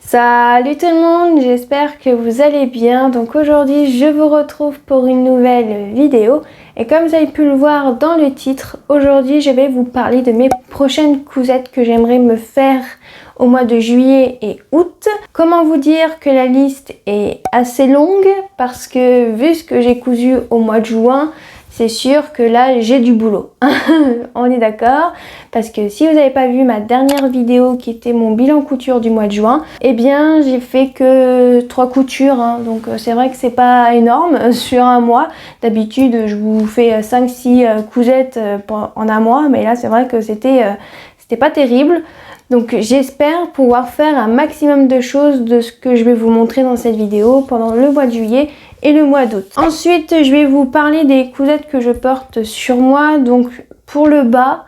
Salut tout le monde, j'espère que vous allez bien. Donc aujourd'hui je vous retrouve pour une nouvelle vidéo et comme vous avez pu le voir dans le titre, aujourd'hui je vais vous parler de mes prochaines cousettes que j'aimerais me faire au mois de juillet et août. Comment vous dire que la liste est assez longue parce que vu ce que j'ai cousu au mois de juin, c'est sûr que là j'ai du boulot. On est d'accord? Parce que si vous n'avez pas vu ma dernière vidéo qui était mon bilan couture du mois de juin, eh bien j'ai fait que 3 coutures, hein. Donc c'est vrai que c'est pas énorme sur un mois. D'habitude je vous fais 5-6 cousettes en un mois, mais là c'est vrai que c'était pas terrible. Donc j'espère pouvoir faire un maximum de choses de ce que je vais vous montrer dans cette vidéo pendant le mois de juillet et le mois d'août. Ensuite je vais vous parler des cousettes que je porte sur moi. Donc pour le bas,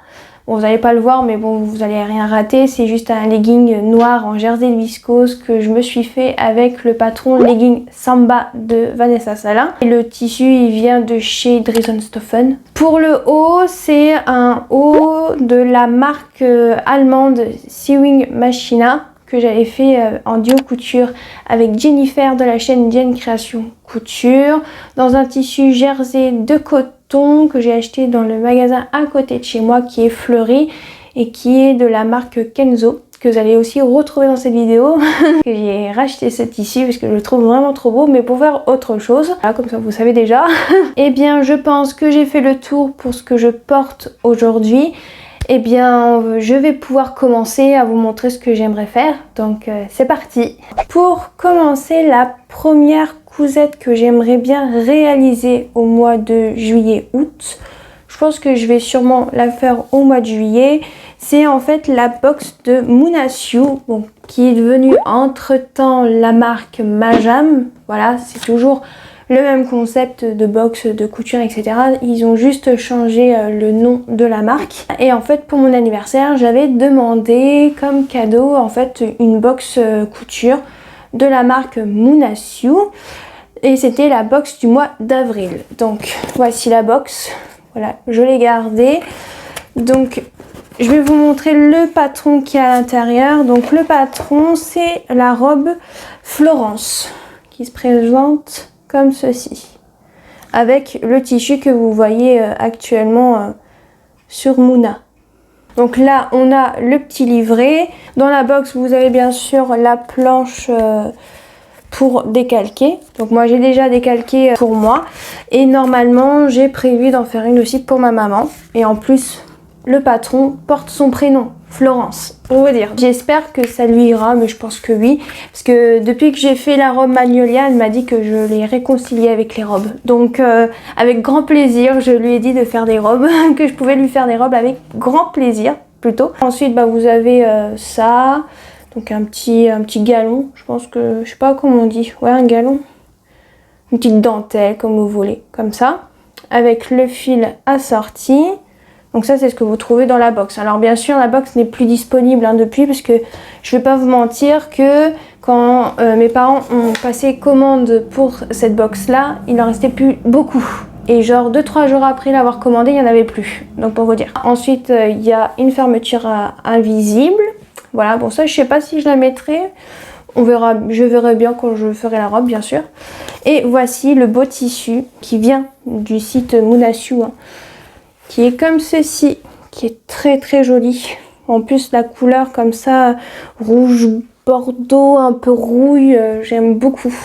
bon, vous n'allez pas le voir mais bon, vous n'allez rien rater, c'est juste un legging noir en jersey de viscose que je me suis fait avec le patron Legging Samba de Vanessa Salin. Et le tissu il vient de chez Dressenstoffen. Pour le haut, c'est un haut de la marque allemande Sewing Machina que j'avais fait en duo couture avec Jennifer de la chaîne Jen Création Couture dans un tissu jersey de coton que j'ai acheté dans le magasin à côté de chez moi qui est fleuri et qui est de la marque Kenzo que vous allez aussi retrouver dans cette vidéo. Que j'ai racheté ce tissu parce que je le trouve vraiment trop beau mais pour faire autre chose. Voilà, comme ça vous savez déjà. Eh bien je pense que j'ai fait le tour pour ce que je porte aujourd'hui. Eh bien je vais pouvoir commencer à vous montrer ce que j'aimerais faire, donc c'est parti. Pour commencer, la première cousette que j'aimerais bien réaliser au mois de juillet-août, je pense que je vais sûrement la faire au mois de juillet, c'est en fait la box de Munasyu, bon, qui est devenue entre temps la marque Majam. Voilà, c'est toujours le même concept de box, de couture, etc. Ils ont juste changé le nom de la marque. Et en fait, pour mon anniversaire, j'avais demandé comme cadeau en fait une box couture de la marque Munasyu. Et c'était la box du mois d'avril. Donc voici la box. Voilà, je l'ai gardée. Donc je vais vous montrer le patron qui est à l'intérieur. Donc le patron, c'est la robe Florence qui se présente comme ceci, avec le tissu que vous voyez actuellement sur Muna. Donc là on a le petit livret. Dans la box vous avez bien sûr la planche pour décalquer. Donc moi j'ai déjà décalqué pour moi et normalement j'ai prévu d'en faire une aussi pour ma maman. Et en plus le patron porte son prénom, Florence, pour vous dire. J'espère que ça lui ira, mais je pense que oui. Parce que depuis que j'ai fait la robe Magnolia, elle m'a dit que je l'ai réconciliée avec les robes. Donc avec grand plaisir, je lui ai dit de faire des robes, que je pouvais lui faire des robes avec grand plaisir, plutôt. Ensuite, bah, vous avez ça, donc un petit galon, je pense que, je sais pas comment on dit, ouais un galon. Une petite dentelle, comme vous voulez, comme ça, avec le fil assorti. Donc ça c'est ce que vous trouvez dans la box. Alors bien sûr la box n'est plus disponible depuis parce que je vais pas vous mentir que quand mes parents ont passé commande pour cette box là, il en restait plus beaucoup. Et genre 2-3 jours après l'avoir commandé, il n'y en avait plus. Donc pour vous dire. Ensuite il y a une fermeture invisible. Voilà, bon ça je sais pas si je la mettrai. On verra, je verrai bien quand je ferai la robe bien sûr. Et voici le beau tissu qui vient du site Munasyu, hein, qui est comme ceci, qui est très très joli. En plus la couleur comme ça, rouge bordeaux, un peu rouille, j'aime beaucoup.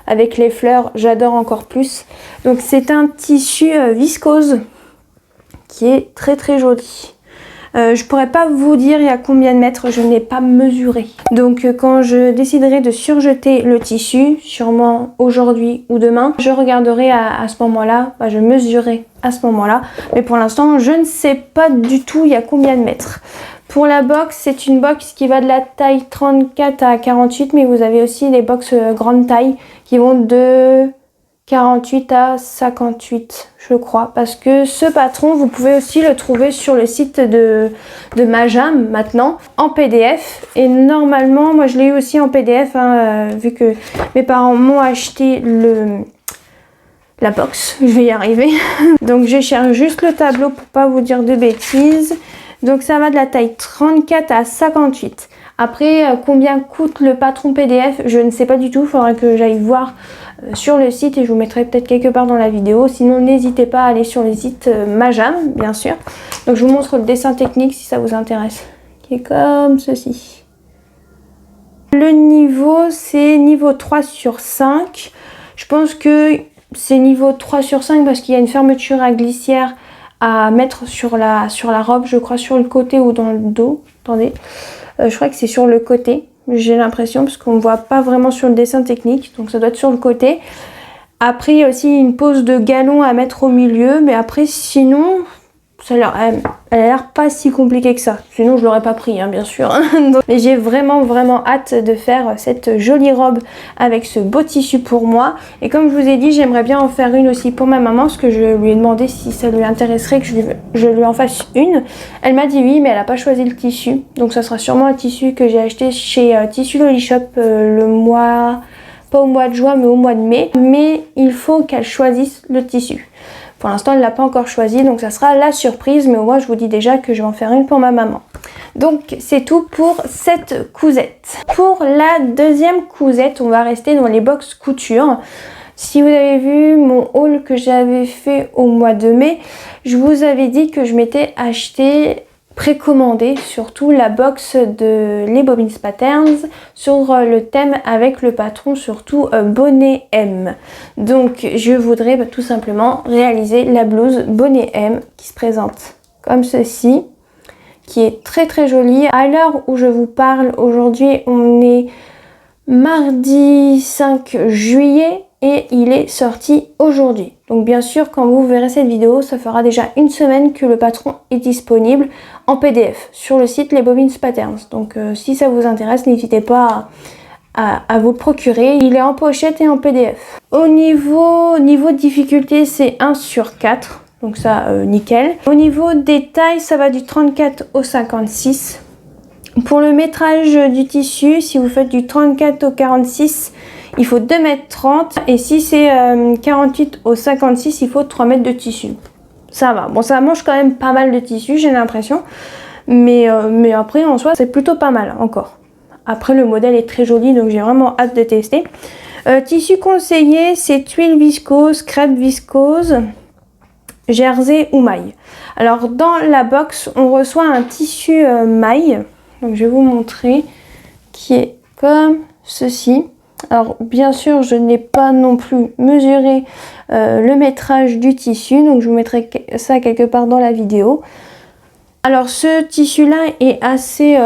Avec les fleurs, j'adore encore plus. Donc c'est un tissu viscose qui est très très joli. Je pourrais pas vous dire il y a combien de mètres, je n'ai pas mesuré. Donc quand je déciderai de surjeter le tissu, sûrement aujourd'hui ou demain, je regarderai à ce moment-là, je mesurerai à ce moment-là. Mais pour l'instant, je ne sais pas du tout il y a combien de mètres. Pour la box, c'est une box qui va de la taille 34 à 48, mais vous avez aussi les box grande taille qui vont de 48 à 58 je crois, parce que ce patron vous pouvez aussi le trouver sur le site de Majam maintenant en PDF, et normalement moi je l'ai eu aussi en PDF hein, vu que mes parents m'ont acheté la box, je vais y arriver. Donc je cherche juste le tableau pour pas vous dire de bêtises. Donc ça va de la taille 34 à 58. Après, combien coûte le patron PDF, je ne sais pas du tout. Il faudra que j'aille voir sur le site et je vous mettrai peut-être quelque part dans la vidéo. Sinon, n'hésitez pas à aller sur le site Majam, bien sûr. Donc, je vous montre le dessin technique si ça vous intéresse, qui est comme ceci. Le niveau, c'est niveau 3 sur 5. Je pense que c'est niveau 3 sur 5 parce qu'il y a une fermeture à glissière à mettre sur la robe, je crois sur le côté ou dans le dos. Attendez, je crois que c'est sur le côté, j'ai l'impression, parce qu'on ne voit pas vraiment sur le dessin technique, donc ça doit être sur le côté. Après, il y a aussi une pose de galon à mettre au milieu, mais après, sinon, elle a l'air pas si compliquée que ça. Sinon, je l'aurais pas pris, hein, bien sûr. Mais j'ai vraiment hâte de faire cette jolie robe avec ce beau tissu pour moi. Et comme je vous ai dit, j'aimerais bien en faire une aussi pour ma maman, parce que je lui ai demandé si ça lui intéresserait que je lui en fasse une. Elle m'a dit oui, mais elle n'a pas choisi le tissu. Donc ça sera sûrement un tissu que j'ai acheté chez Tissu Loli Shop le mois... pas au mois de juin, mais au mois de mai. Mais il faut qu'elle choisisse le tissu. Pour l'instant, elle ne l'a pas encore choisi, donc ça sera la surprise. Mais moi, je vous dis déjà que je vais en faire une pour ma maman. Donc, c'est tout pour cette cousette. Pour la deuxième cousette, on va rester dans les box couture. Si vous avez vu mon haul que j'avais fait au mois de mai, je vous avais dit que je m'étais acheté... précommandé surtout la box de les Bobbins Patterns sur le thème avec le patron surtout bonnet M. Donc je voudrais tout simplement réaliser la blouse bonnet M qui se présente comme ceci, qui est très jolie. À l'heure où je vous parle, aujourd'hui on est mardi 5 juillet et il est sorti aujourd'hui. Donc bien sûr, quand vous verrez cette vidéo, ça fera déjà une semaine que le patron est disponible en PDF sur le site Les Bobbins Patterns. Donc si ça vous intéresse, n'hésitez pas à vous le procurer. Il est en pochette et en PDF. Au niveau de difficulté, c'est 1 sur 4. Donc ça, nickel. Au niveau des tailles, ça va du 34 au 56. Pour le métrage du tissu, si vous faites du 34 au 46, il faut 2,30 m et si c'est 48 au 56, il faut 3 mètres de tissu. Ça va. Bon, ça mange quand même pas mal de tissu, j'ai l'impression. Mais après, en soi, c'est plutôt pas mal encore. Après, le modèle est très joli, donc j'ai vraiment hâte de tester. Tissu conseillé, c'est tuile viscose, crêpe viscose, jersey ou maille. Alors, dans la box, on reçoit un tissu maille. Donc, je vais vous montrer, qui est comme ceci. Alors bien sûr, je n'ai pas non plus mesuré le métrage du tissu, donc je vous mettrai ça quelque part dans la vidéo. Alors ce tissu là est assez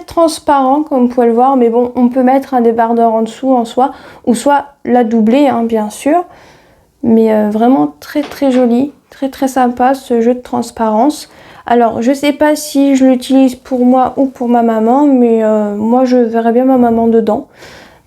transparent comme vous pouvez le voir, mais bon, on peut mettre un débardeur en dessous en soi, ou soit la doubler, hein, bien sûr. Mais vraiment très joli, très sympa ce jeu de transparence. Alors je sais pas si je l'utilise pour moi ou pour ma maman, mais moi je verrais bien ma maman dedans.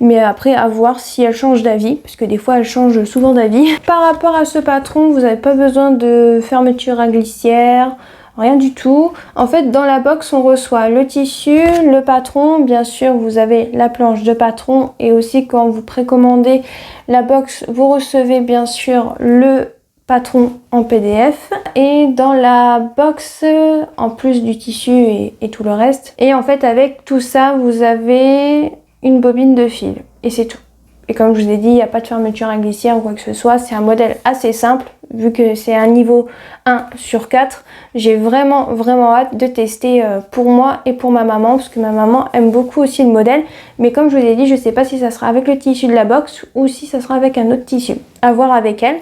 Mais après, à voir si elle change d'avis, parce que des fois, elle change souvent d'avis. Par rapport à ce patron, vous n'avez pas besoin de fermeture à glissière, rien du tout. En fait, dans la box, on reçoit le tissu, le patron. Bien sûr, vous avez la planche de patron. Et aussi, quand vous précommandez la box, vous recevez bien sûr le patron en PDF. Et dans la box, en plus du tissu et tout le reste. Et en fait, avec tout ça, vous avez... une bobine de fil et c'est tout. Et comme je vous ai dit, il n'y a pas de fermeture à glissière ou quoi que ce soit. C'est un modèle assez simple vu que c'est un niveau 1 sur 4. J'ai vraiment hâte de tester pour moi et pour ma maman parce que ma maman aime beaucoup aussi le modèle. Mais comme je vous ai dit, je ne sais pas si ça sera avec le tissu de la box ou si ça sera avec un autre tissu. À voir avec elle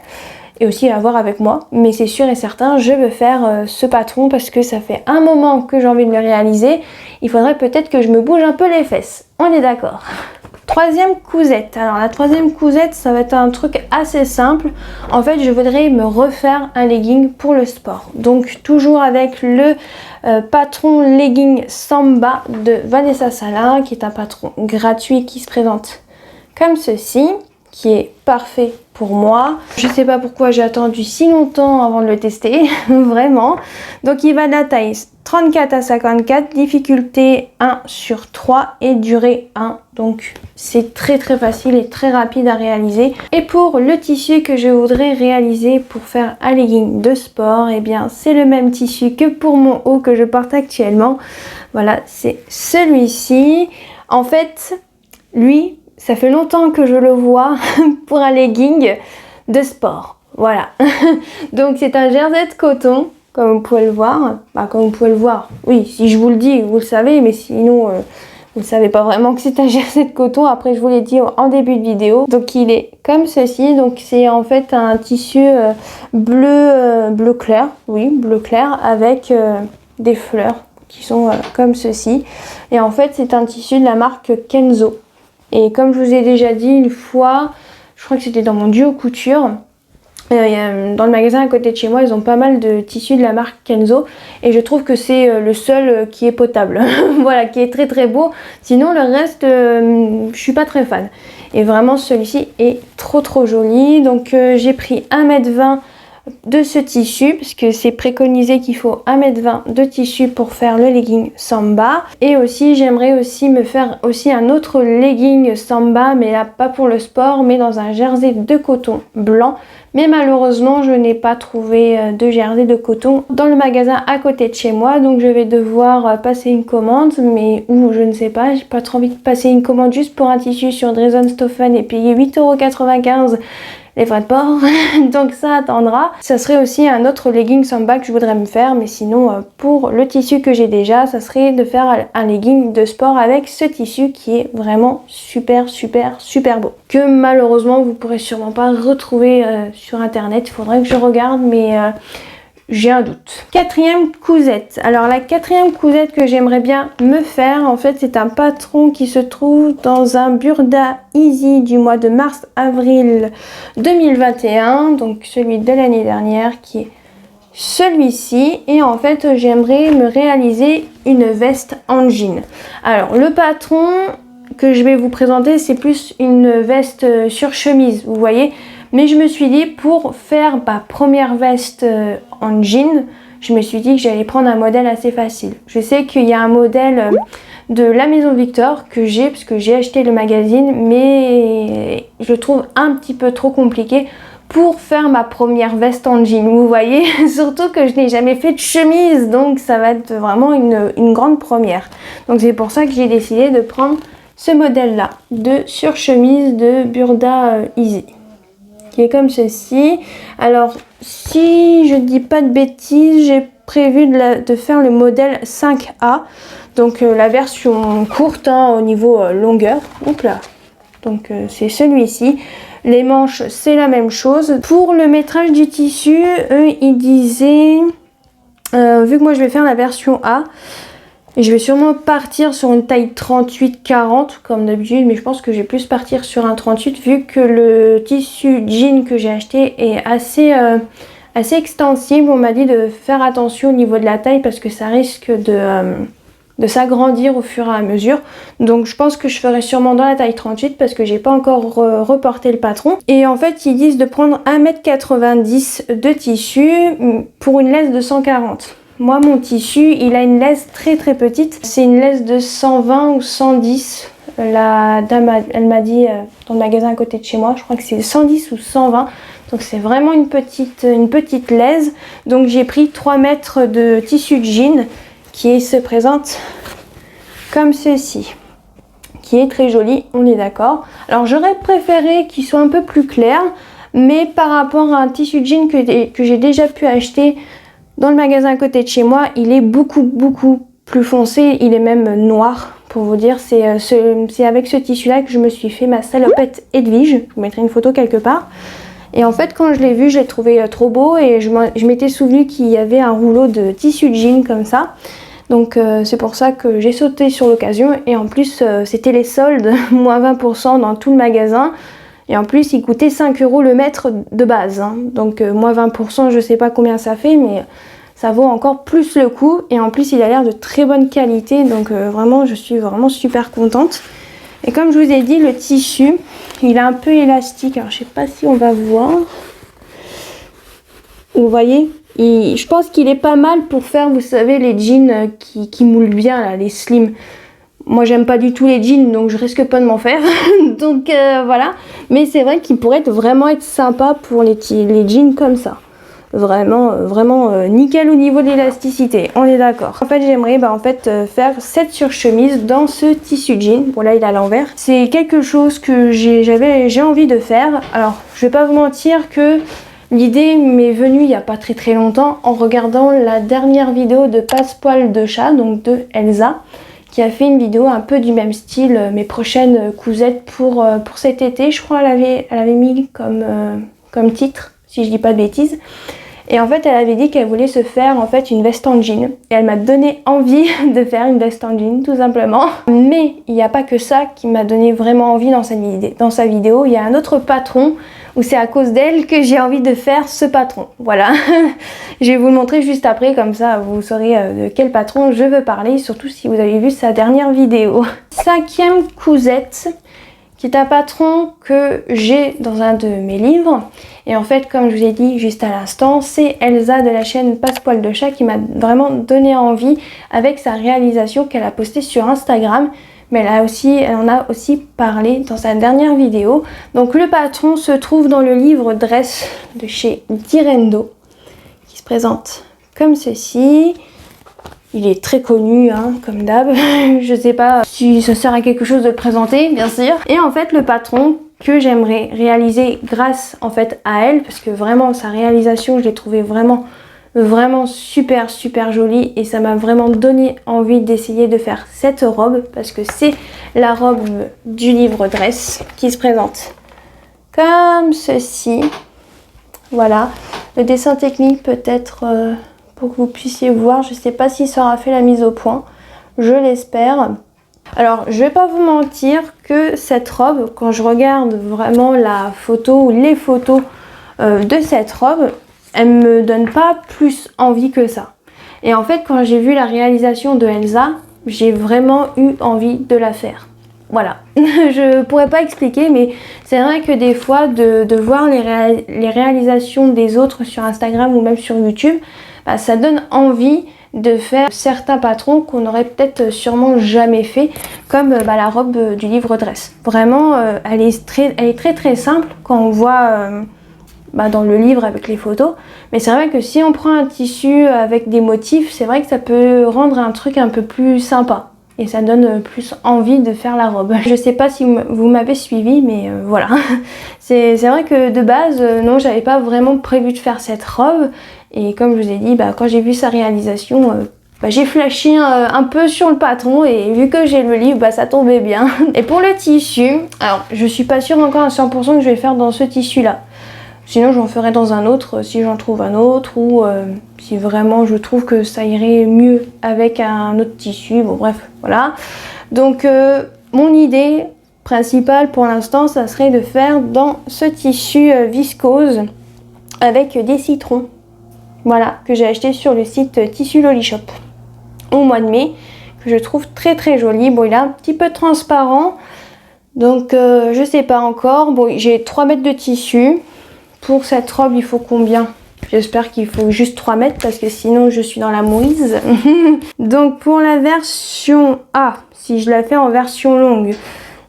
et aussi à voir avec moi. Mais c'est sûr et certain, je veux faire ce patron parce que ça fait un moment que j'ai envie de le réaliser. Il faudrait peut-être que je me bouge un peu les fesses. On est d'accord. Troisième cousette. Alors la troisième cousette, ça va être un truc assez simple. En fait, je voudrais me refaire un legging pour le sport. Donc toujours avec le patron legging Samba de Vanessa Salin, qui est un patron gratuit qui se présente comme ceci, qui est parfait pour moi. Je sais pas pourquoi j'ai attendu si longtemps avant de le tester, vraiment. Donc il va de la taille 34 à 54, difficulté 1/3 et durée 1. Donc c'est très facile et très rapide à réaliser. Et pour le tissu que je voudrais réaliser pour faire un legging de sport, eh bien c'est le même tissu que pour mon haut que je porte actuellement. Voilà, c'est celui-ci. En fait, lui, ça fait longtemps que je le vois pour un legging de sport. Voilà. Donc c'est un jersey de coton, comme vous pouvez le voir. Bah, comme vous pouvez le voir. Oui, si je vous le dis, vous le savez, mais sinon, vous ne savez pas vraiment que c'est un jersey de coton. Après, je vous l'ai dit en début de vidéo. Donc il est comme ceci. Donc c'est en fait un tissu bleu clair. Oui, bleu clair avec des fleurs qui sont comme ceci. Et en fait, c'est un tissu de la marque Kenzo. Et comme je vous ai déjà dit une fois, je crois que c'était dans mon duo couture, dans le magasin à côté de chez moi, ils ont pas mal de tissus de la marque Kenzo. Et je trouve que c'est le seul qui est potable. Voilà, qui est très beau. Sinon, le reste, je suis pas très fan. Et vraiment, celui-ci est trop joli. Donc, j'ai pris 1,20 m de ce tissu, puisque c'est préconisé qu'il faut 1,20 m de tissu pour faire le legging Samba. Et aussi j'aimerais aussi me faire aussi un autre legging Samba, mais là pas pour le sport, mais dans un jersey de coton blanc. Mais malheureusement je n'ai pas trouvé de jersey de coton dans le magasin à côté de chez moi, donc je vais devoir passer une commande, mais où je ne sais pas. J'ai pas trop envie de passer une commande juste pour un tissu sur Dresden Stoffen et payer 8,95 € les frais de port, donc ça attendra. Ça serait aussi un autre legging Samba que je voudrais me faire, mais sinon pour le tissu que j'ai déjà, ça serait de faire un legging de sport avec ce tissu qui est vraiment super beau, que malheureusement vous pourrez sûrement pas retrouver sur internet. Il faudrait que je regarde, mais j'ai un doute. Quatrième cousette. Alors la quatrième cousette que j'aimerais bien me faire, en fait c'est un patron qui se trouve dans un Burda Easy du mois de mars-avril 2021, donc celui de l'année dernière, qui est celui-ci. Et en fait j'aimerais me réaliser une veste en jean. Alors le patron que je vais vous présenter, c'est plus une veste sur chemise, vous voyez. Mais je me suis dit, pour faire ma première veste en jean, je me suis dit que j'allais prendre un modèle assez facile. Je sais qu'il y a un modèle de la Maison Victor que j'ai, parce que j'ai acheté le magazine, mais je le trouve un petit peu trop compliqué pour faire ma première veste en jean, vous voyez. Surtout que je n'ai jamais fait de chemise, donc ça va être vraiment une grande première. Donc c'est pour ça que j'ai décidé de prendre ce modèle-là, de surchemise de Burda Easy, qui est comme ceci. Alors si je dis pas de bêtises, j'ai prévu de faire le modèle 5A, donc la version courte au niveau longueur. Oups là. Donc c'est celui-ci. Les manches c'est la même chose. Pour le métrage du tissu, eux ils disaient, vu que moi je vais faire la version A, je vais sûrement partir sur une taille 38-40 comme d'habitude, mais je pense que je vais plus partir sur un 38 vu que le tissu jean que j'ai acheté est assez extensible. On m'a dit de faire attention au niveau de la taille parce que ça risque de s'agrandir au fur et à mesure. Donc je pense que je ferai sûrement dans la taille 38 parce que j'ai pas encore reporté le patron. Et en fait ils disent de prendre 1,90 m de tissu pour une laisse de 140. Moi mon tissu il a une laisse très petite, c'est une laisse de 120 ou 110. La dame elle m'a dit dans le magasin à côté de chez moi, je crois que c'est 110 ou 120. Donc c'est vraiment une petite laisse. Donc j'ai pris 3 mètres de tissu de jean qui se présente comme ceci, qui est très joli, on est d'accord. Alors j'aurais préféré qu'il soit un peu plus clair, mais par rapport à un tissu de jean que j'ai déjà pu acheter dans le magasin à côté de chez moi, il est beaucoup plus foncé, il est même noir pour vous dire. C'est avec ce tissu là que je me suis fait ma salopette Edwige, je vous mettrai une photo quelque part. Et en fait quand je l'ai vu, je l'ai trouvé trop beau et je m'étais souvenu qu'il y avait un rouleau de tissu de jean comme ça. Donc c'est pour ça que j'ai sauté sur l'occasion. Et en plus c'était les soldes, moins 20% dans tout le magasin. Et en plus il coûtait 5 € le mètre de base, donc moins 20%, je sais pas combien ça fait, mais ça vaut encore plus le coup. Et en plus il a l'air de très bonne qualité, donc vraiment je suis vraiment super contente. Et comme je vous ai dit, le tissu, il est un peu élastique. Alors je sais pas si on va voir. Vous voyez, je pense qu'il est pas mal pour faire, vous savez, les jeans qui moulent bien, là, les slim. Moi, j'aime pas du tout les jeans, donc je risque pas de m'en faire. Donc voilà. Mais c'est vrai qu'il pourrait vraiment être sympa pour les jeans comme ça. Vraiment nickel au niveau de l'élasticité, on est d'accord. En fait, j'aimerais faire cette surchemise dans ce tissu jean. Bon, là, il est à l'envers. C'est quelque chose que j'ai envie de faire. Alors, je vais pas vous mentir que l'idée m'est venue il y a pas très longtemps en regardant la dernière vidéo de Passepoil de chat, donc de Elsa, qui a fait une vidéo un peu du même style, mes prochaines cousettes pour cet été. Je crois elle avait mis comme titre, si je dis pas de bêtises. Et en fait, elle avait dit qu'elle voulait se faire en fait une veste en jean. Et elle m'a donné envie de faire une veste en jean, tout simplement. Mais il n'y a pas que ça qui m'a donné vraiment envie dans sa vidéo. Il y a un autre patron où c'est à cause d'elle que j'ai envie de faire ce patron. Voilà. Je vais vous le montrer juste après, comme ça vous saurez de quel patron je veux parler, surtout si vous avez vu sa dernière vidéo. 5e cousette, qui est un patron que j'ai dans un de mes livres. Et en fait, comme je vous ai dit juste à l'instant, c'est Elsa de la chaîne Passepoil de chat qui m'a vraiment donné envie avec sa réalisation qu'elle a postée sur Instagram. Mais elle en a aussi parlé dans sa dernière vidéo. Donc le patron se trouve dans le livre Dress de chez Direndo, qui se présente comme ceci. Il est très connu, hein, comme d'hab. Je sais pas si ça sert à quelque chose de le présenter, bien sûr. Et en fait, le patron que j'aimerais réaliser grâce en fait à elle, parce que vraiment sa réalisation, je l'ai trouvé vraiment super jolie et ça m'a vraiment donné envie d'essayer de faire cette robe, parce que c'est la robe du livre Dress qui se présente comme ceci. Voilà, le dessin technique peut-être pour que vous puissiez voir. Je sais pas si ça aura fait la mise au point, je l'espère. Alors je vais pas vous mentir que cette robe, quand je regarde vraiment la photo ou les photos de cette robe, elle me donne pas plus envie que ça. Et en fait, quand j'ai vu la réalisation de Elsa, j'ai vraiment eu envie de la faire. Voilà, je pourrais pas expliquer, mais c'est vrai que des fois de voir les réalisations des autres sur Instagram ou même sur YouTube, bah, ça donne envie de faire certains patrons qu'on aurait peut-être sûrement jamais fait, comme la robe du livre Dress. Vraiment, elle est très simple quand on voit dans le livre avec les photos, mais c'est vrai que si on prend un tissu avec des motifs, c'est vrai que ça peut rendre un truc un peu plus sympa. Et ça donne plus envie de faire la robe. Je sais pas si vous m'avez suivi, mais voilà. C'est vrai que de base, non, j'avais pas vraiment prévu de faire cette robe. Et comme je vous ai dit, quand j'ai vu sa réalisation, j'ai flashé un peu sur le patron. Et vu que j'ai le livre, ça tombait bien. Et pour le tissu, alors je suis pas sûre encore à 100% que je vais faire dans ce tissu-là. Sinon, j'en ferai dans un autre, si j'en trouve un autre, ou si vraiment je trouve que ça irait mieux avec un autre tissu. Bon, bref, voilà. Donc, mon idée principale pour l'instant, ça serait de faire dans ce tissu viscose avec des citrons. Voilà, que j'ai acheté sur le site Tissu Lolishop au mois de mai, que je trouve très joli. Bon, il est un petit peu transparent, donc je sais pas encore. Bon, j'ai 3 mètres de tissu. Pour cette robe, il faut combien? J'espère qu'il faut juste 3 mètres parce que sinon je suis dans la mouise. Donc pour la version A, si je la fais en version longue,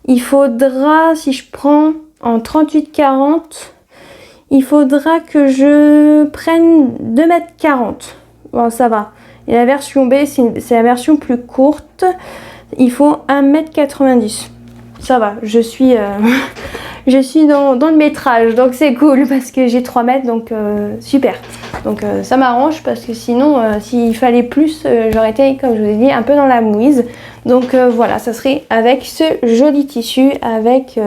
il faudra, si je prends en 38-40, il faudra que je prenne 2,40 m. Bon, ça va. Et la version B, c'est la version plus courte. Il faut 1,90 m. Ça va, je suis dans le métrage, donc c'est cool parce que j'ai 3 mètres, donc super. Donc ça m'arrange parce que sinon, s'il fallait plus, j'aurais été, comme je vous ai dit, un peu dans la mouise. Donc voilà, ça serait avec ce joli tissu, avec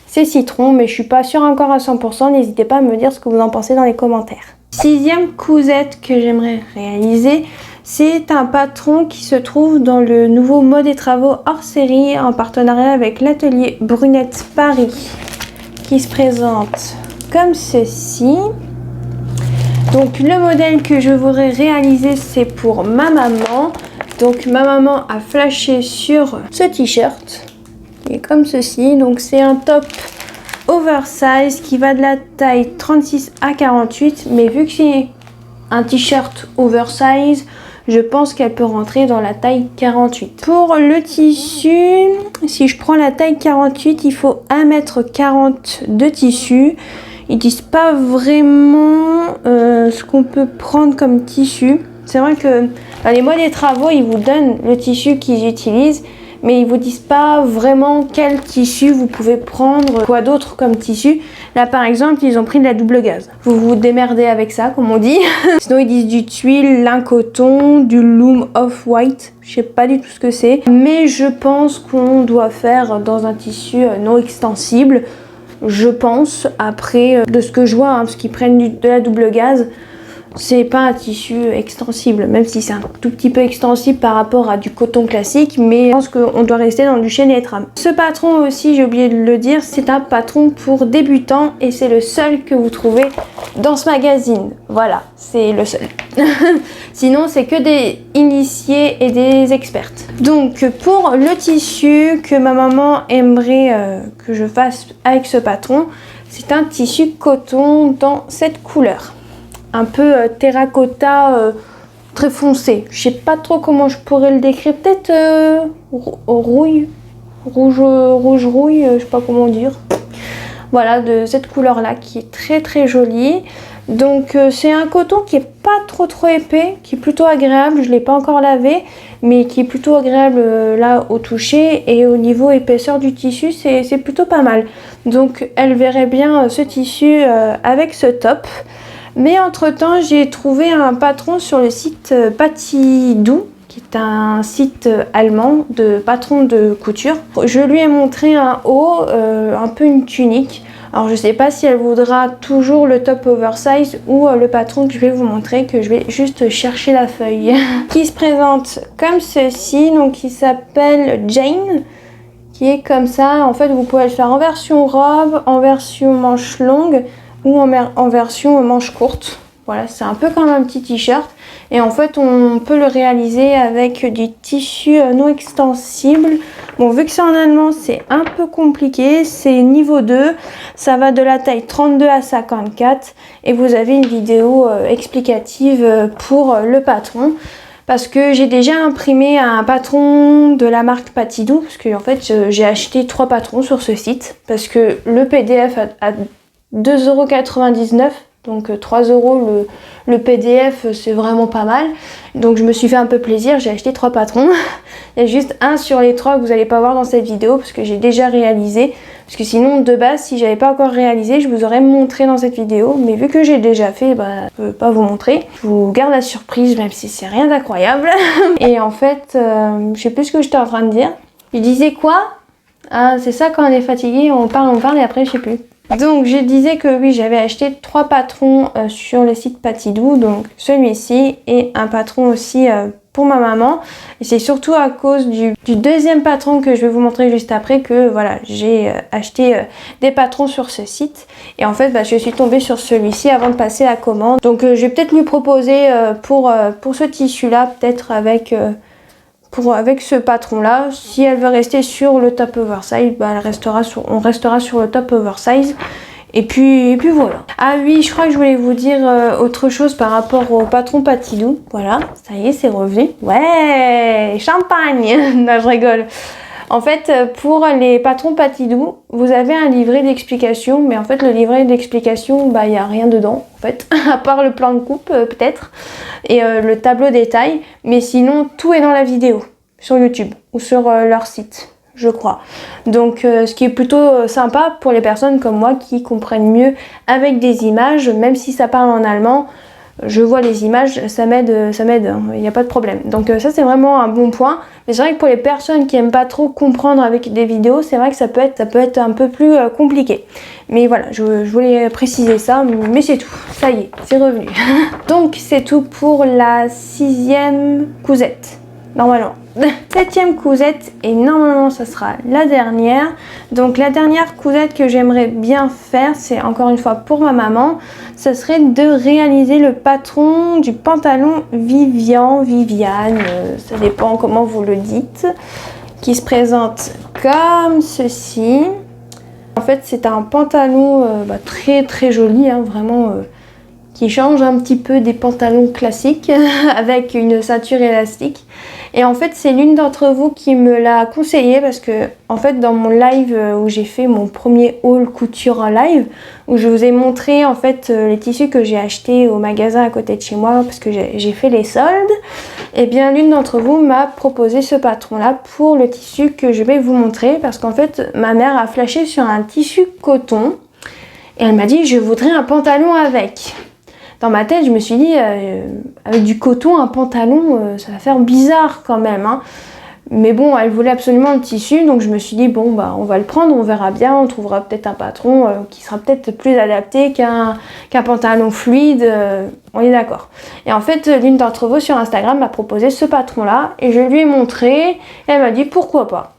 ces citrons, mais je suis pas sûre encore à 100%. N'hésitez pas à me dire ce que vous en pensez dans les commentaires. 6e cousette que j'aimerais réaliser, c'est un patron qui se trouve dans le nouveau Mode et Travaux hors série en partenariat avec l'atelier Brunette Paris, qui se présente comme ceci. Donc le modèle que je voudrais réaliser, c'est pour ma maman. Donc ma maman a flashé sur ce t-shirt. Il est comme ceci, donc c'est un top oversize qui va de la taille 36 à 48, mais vu que c'est un t-shirt oversize, je pense qu'elle peut rentrer dans la taille 48. Pour le tissu, si je prends la taille 48, il faut 1,40 m de tissu. Ils disent pas vraiment ce qu'on peut prendre comme tissu. C'est vrai que dans les mois des travaux, ils vous donnent le tissu qu'ils utilisent, mais ils vous disent pas vraiment quel tissu vous pouvez prendre, quoi d'autre comme tissu. Là par exemple, ils ont pris de la double gaze. Vous vous démerdez avec ça, comme on dit. Sinon ils disent du tuile, lin coton, du loom off-white. Je sais pas du tout ce que c'est, mais je pense qu'on doit faire dans un tissu non extensible. Je pense, après, de ce que je vois, hein, parce qu'ils prennent de la double gaze, c'est pas un tissu extensible, même si c'est un tout petit peu extensible par rapport à du coton classique, mais je pense qu'on doit rester dans du chêne et trame. Ce patron aussi, j'ai oublié de le dire, c'est un patron pour débutants et c'est le seul que vous trouvez dans ce magazine. Voilà, c'est le seul. Sinon, c'est que des initiés et des expertes. Donc, pour le tissu que ma maman aimerait que je fasse avec ce patron, c'est un tissu coton dans cette couleur. Un peu terracotta très foncé. Je sais pas trop comment je pourrais le décrire. Peut-être rouille, rouge rouille, je sais pas comment dire. Voilà, de cette couleur là qui est très très jolie. Donc c'est un coton qui est pas trop épais, qui est plutôt agréable. Je l'ai pas encore lavé, mais qui est plutôt agréable là au toucher, et au niveau épaisseur du tissu c'est plutôt pas mal. Donc elle verrait bien ce tissu avec ce top. Mais entre temps, j'ai trouvé un patron sur le site Patidou, qui est un site allemand de patron de couture. Je lui ai montré un haut, un peu une tunique. Alors je sais pas si elle voudra toujours le top oversize ou le patron que je vais vous montrer, que je vais juste chercher la feuille. Qui se présente comme ceci, donc il s'appelle Jane, qui est comme ça. En fait, vous pouvez le faire en version robe, en version manche longue, ou en version manche courte. Voilà, c'est un peu comme un petit t-shirt. Et en fait, on peut le réaliser avec du tissu non extensible. Bon, vu que c'est en allemand, c'est un peu compliqué. C'est niveau 2. Ça va de la taille 32 à 54. Et vous avez une vidéo explicative pour le patron. Parce que j'ai déjà imprimé un patron de la marque Patidou. Parce que en fait, j'ai acheté 3 patrons sur ce site. Parce que le PDF a 2,99 €, donc 3 € le PDF, c'est vraiment pas mal. Donc je me suis fait un peu plaisir, j'ai acheté 3 patrons. Il y a juste un sur les 3 que vous n'allez pas voir dans cette vidéo parce que j'ai déjà réalisé. Parce que sinon, de base, si j'avais pas encore réalisé, je vous aurais montré dans cette vidéo. Mais vu que j'ai déjà fait, bah, je peux pas vous montrer. Je vous garde la surprise, même si c'est rien d'incroyable. Et en fait, je sais plus ce que j'étais en train de dire. Je disais quoi? Ah, c'est ça, quand on est fatigué, on parle et après, je sais plus. Donc je disais que oui, j'avais acheté 3 patrons sur le site Patidou, donc celui-ci et un patron aussi pour ma maman. Et c'est surtout à cause du deuxième patron que je vais vous montrer juste après que voilà, j'ai acheté des patrons sur ce site. Et en fait, bah, je suis tombée sur celui-ci avant de passer la commande. Donc je vais peut-être lui proposer pour ce tissu-là, peut-être avec ce patron là. Si elle veut rester sur le top oversize, bah, on restera sur le top oversize. Et puis voilà. Ah oui, je crois que je voulais vous dire autre chose par rapport au patron Patidou. Voilà, ça y est, c'est revenu. Ouais, champagne. Non, je rigole. En fait, pour les patrons Patidou, vous avez un livret d'explication, mais en fait, le livret d'explication, bah, il n'y a rien dedans, en fait, à part le plan de coupe, peut-être, et le tableau détail, mais sinon, tout est dans la vidéo, sur YouTube, ou sur leur site, je crois. Donc, ce qui est plutôt sympa pour les personnes comme moi qui comprennent mieux avec des images, même si ça parle en allemand. Je vois les images, ça m'aide, il n'y a pas de problème. Donc ça c'est vraiment un bon point. Mais c'est vrai que pour les personnes qui n'aiment pas trop comprendre avec des vidéos, c'est vrai que ça peut être un peu plus compliqué. Mais voilà, je voulais préciser ça, mais c'est tout. Ça y est, c'est revenu. Donc c'est tout pour la 6e cousette, normalement. 7e cousette, et normalement ça sera la dernière. Donc la dernière cousette que j'aimerais bien faire, c'est encore une fois pour ma maman, ça serait de réaliser le patron du pantalon Viviane, ça dépend comment vous le dites, qui se présente comme ceci. En fait, c'est un pantalon très très joli, hein, vraiment qui change un petit peu des pantalons classiques avec une ceinture élastique. Et en fait, c'est l'une d'entre vous qui me l'a conseillé parce que en fait, dans mon live où j'ai fait mon premier haul couture en live, où je vous ai montré en fait les tissus que j'ai achetés au magasin à côté de chez moi parce que j'ai fait les soldes, et bien l'une d'entre vous m'a proposé ce patron là pour le tissu que je vais vous montrer parce qu'en fait, ma mère a flashé sur un tissu coton et elle m'a dit je voudrais un pantalon avec. Dans ma tête, je me suis dit, avec du coton, un pantalon, ça va faire bizarre quand même, hein. Mais bon, elle voulait absolument le tissu, donc je me suis dit, bon, bah, on va le prendre, on verra bien, on trouvera peut-être un patron qui sera peut-être plus adapté qu'un pantalon fluide, on est d'accord. Et en fait, l'une d'entre vous sur Instagram m'a proposé ce patron-là, et je lui ai montré, et elle m'a dit, pourquoi pas.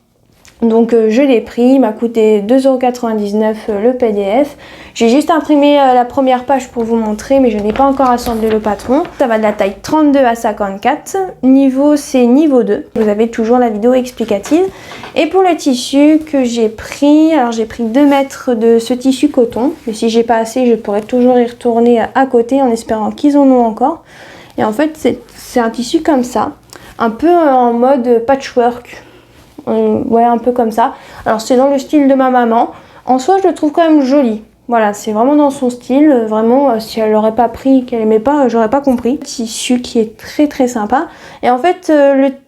Donc je l'ai pris, il m'a coûté 2,99 € le PDF. J'ai juste imprimé la première page pour vous montrer, mais je n'ai pas encore assemblé le patron. Ça va de la taille 32 à 54. Niveau, c'est niveau 2. Vous avez toujours la vidéo explicative. Et pour le tissu que j'ai pris, alors j'ai pris 2 mètres de ce tissu coton. Mais si j'ai pas assez, je pourrais toujours y retourner à côté en espérant qu'ils en ont encore. Et en fait, c'est un tissu comme ça, un peu en mode patchwork. Ouais, un peu comme ça. Alors c'est dans le style de ma maman. En soi, je le trouve quand même joli. Voilà, c'est vraiment dans son style. Vraiment, si elle l'aurait pas pris, qu'elle aimait pas, j'aurais pas compris. Tissu qui est très très sympa. Et en fait,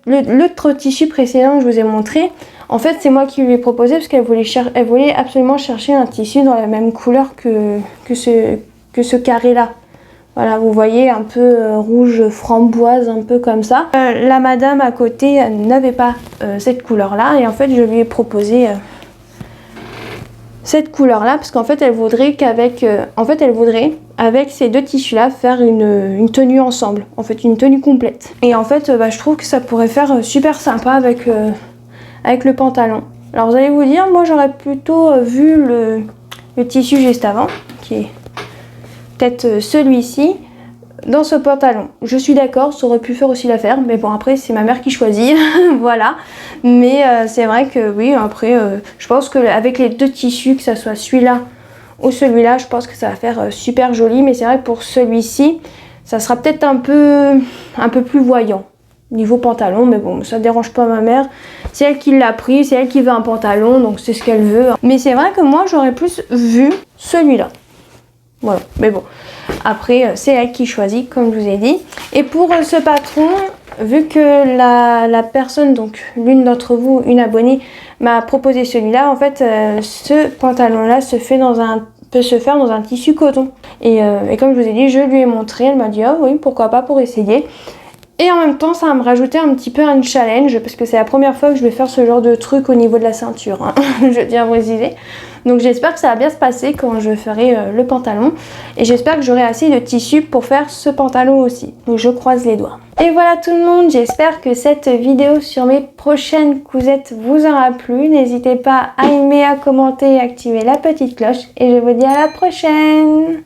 l'autre tissu précédent que je vous ai montré, en fait, c'est moi qui lui ai proposé parce qu'elle voulait absolument chercher un tissu dans la même couleur que ce carré-là. Voilà, vous voyez, un peu rouge framboise, un peu comme ça. La madame à côté n'avait pas cette couleur-là. Et en fait, je lui ai proposé cette couleur-là. Parce qu'en fait, elle voudrait avec ces deux tissus-là, faire une tenue ensemble. En fait, une tenue complète. Et en fait, je trouve que ça pourrait faire super sympa avec le pantalon. Alors, vous allez vous dire, moi, j'aurais plutôt vu le tissu juste avant, qui est peut-être celui-ci, dans ce pantalon. Je suis d'accord, ça aurait pu faire aussi l'affaire, mais bon, après c'est ma mère qui choisit, voilà. Mais c'est vrai que oui, après je pense qu'avec les deux tissus, que ce soit celui-là ou celui-là, je pense que ça va faire super joli. Mais c'est vrai que pour celui-ci, ça sera peut-être un peu plus voyant niveau pantalon, mais bon, ça dérange pas ma mère. C'est elle qui l'a pris, c'est elle qui veut un pantalon, donc c'est ce qu'elle veut. Mais c'est vrai que moi, j'aurais plus vu celui-là. Voilà, mais bon, après c'est elle qui choisit comme je vous ai dit. Et pour ce patron, vu que la personne, donc l'une d'entre vous, une abonnée, m'a proposé celui-là, en fait ce pantalon là peut se faire dans un tissu coton. Et comme je vous ai dit, je lui ai montré, elle m'a dit oh oui, pourquoi pas, pour essayer. Et en même temps, ça va me rajouter un petit peu un challenge parce que c'est la première fois que je vais faire ce genre de truc au niveau de la ceinture, hein. Je tiens à vous préciser. Donc j'espère que ça va bien se passer quand je ferai le pantalon. Et j'espère que j'aurai assez de tissu pour faire ce pantalon aussi. Donc je croise les doigts. Et voilà tout le monde, j'espère que cette vidéo sur mes prochaines cousettes vous aura plu. N'hésitez pas à aimer, à commenter et à activer la petite cloche. Et je vous dis à la prochaine!